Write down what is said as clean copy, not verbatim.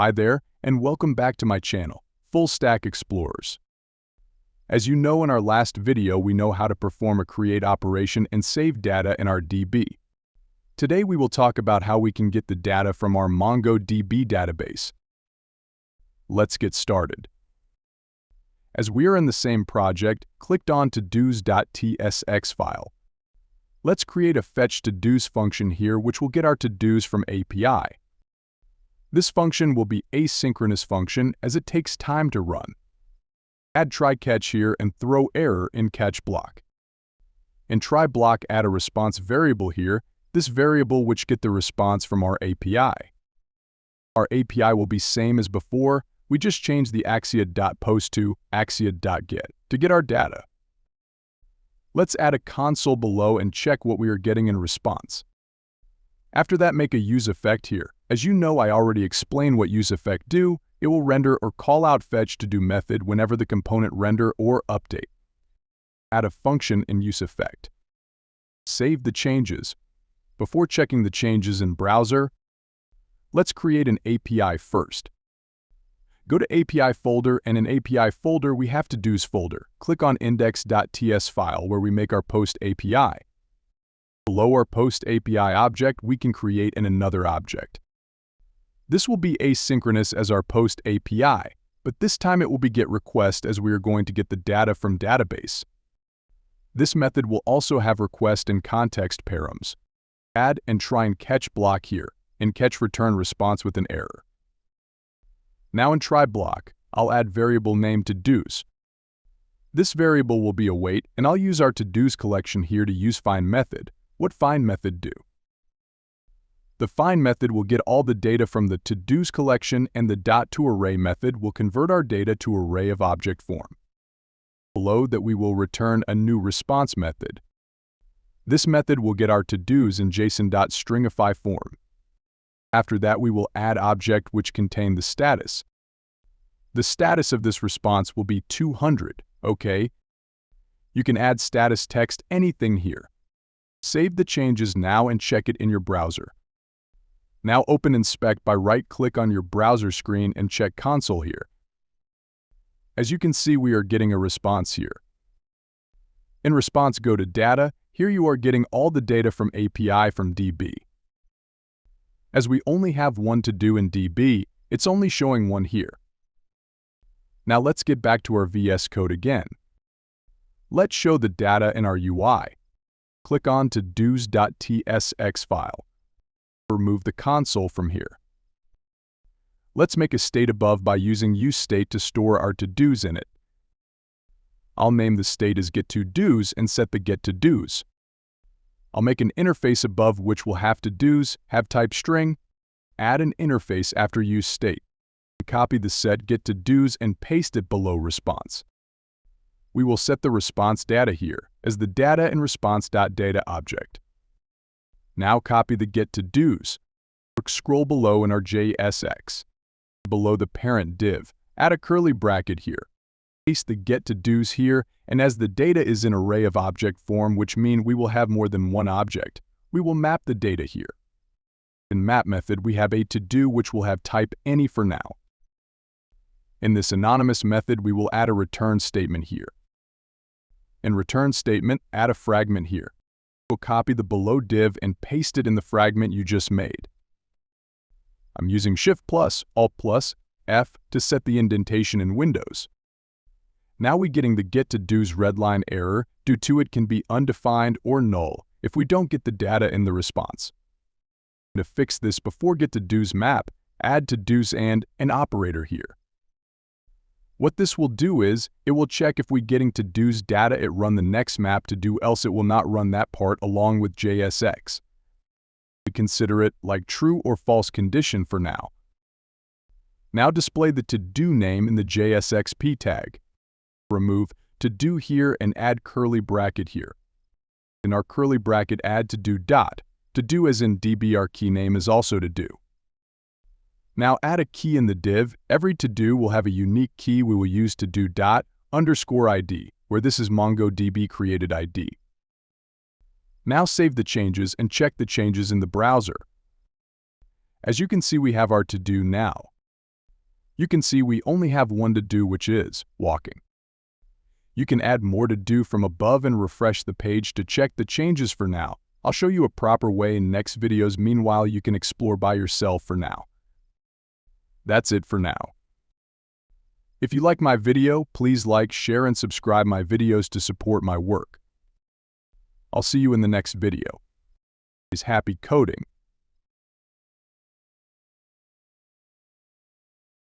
Hi there, and welcome back to my channel, Fullstack Explorers. As you know, in our last video, we know how to perform a create operation and save data in our DB. Today we will talk about how we can get the data from our Mongodb database. Let's get started. As we are in the same project, click on todos.tsx file. Let's create a fetch todos function here, which will get our todos from API. This function will be asynchronous function as it takes time to run. Add try catch here and throw error in catch block. In try block, add a response variable here, this variable which get the response from our API. Our API will be same as before, we just change the axia.post to axia.get to get our data. Let's add a console below and check what we are getting in response. After that, make a useEffect here. As you know, I already explained what useEffect do. It will render or call out fetch to do method whenever the component render or update. Add a function in useEffect. Save the changes. Before checking the changes in browser, let's create an API first. Go to API folder, and in API folder we have todos folder. Click on index.ts file where we make our post API. Below our post API object, we can create another object. This will be asynchronous as our post API, but this time it will be get request as we are going to get the data from database. This method will also have request and context params. Add and try and catch block here, and catch return response with an error. Now in try block, I'll add variable name todos. This variable will be await, and I'll use our todos collection here to use find method. What find method do? The find method will get all the data from the todos collection, and the .toArray method will convert our data to array of object form. Below that, we will return a new response method. This method will get our todos in JSON.stringify form. After that, we will add object which contain the status. The status of this response will be 200, okay? You can add status text anything here. Save the changes now and check it in your browser. Now open Inspect by right-click on your browser screen and check console here. As you can see, we are getting a response here. In response, go to Data. Here you are getting all the data from API from DB. As we only have one to do in DB, it's only showing one here. Now let's get back to our VS Code again. Let's show the data in our UI. Click on todos.tsx file. Remove the console from here. Let's make a state above by using useState to store our todos in it. I'll name the state as getTodos and set the getTodos. I'll make an interface above which will have todos, have type string, add an interface after useState. Copy the set getTodos and paste it below response. We will set the response data here as the data in response.data object. Now copy the getTodos. Scroll below in our JSX. Below the parent div, add a curly bracket here. Paste the getTodos here, and as the data is in array of object form, which means we will have more than one object, we will map the data here. In map method, we have a todo which will have type any for now. In this anonymous method, we will add a return statement here. In return statement, add a fragment here. We'll copy the below div and paste it in the fragment you just made. I'm using Shift+, Alt+, F to set the indentation in Windows. Now we're getting the getTodos redline error due to it can be undefined or null if we don't get the data in the response. To fix this, before getTodos map, add todos and an operator here. What this will do is, it will check if we getting todos data, it run the next map to do, else it will not run that part along with JSX. We consider it like true or false condition for now. Now display the todo name in the JSXP tag. Remove todo here and add curly bracket here. In our curly bracket, add todo dot. Todo as in DB, our key name is also todo. Now add a key in the div. Every todo will have a unique key we will use todo._ID, where this is MongoDB created ID. Now save the changes and check the changes in the browser. As you can see, we have our to-do now. You can see we only have one to do, which is walking. You can add more to do from above and refresh the page to check the changes for now. I'll show you a proper way in next videos. Meanwhile, you can explore by yourself for now. That's it for now. If you like my video, please like, share, and subscribe my videos to support my work. I'll see you in the next video. Happy coding!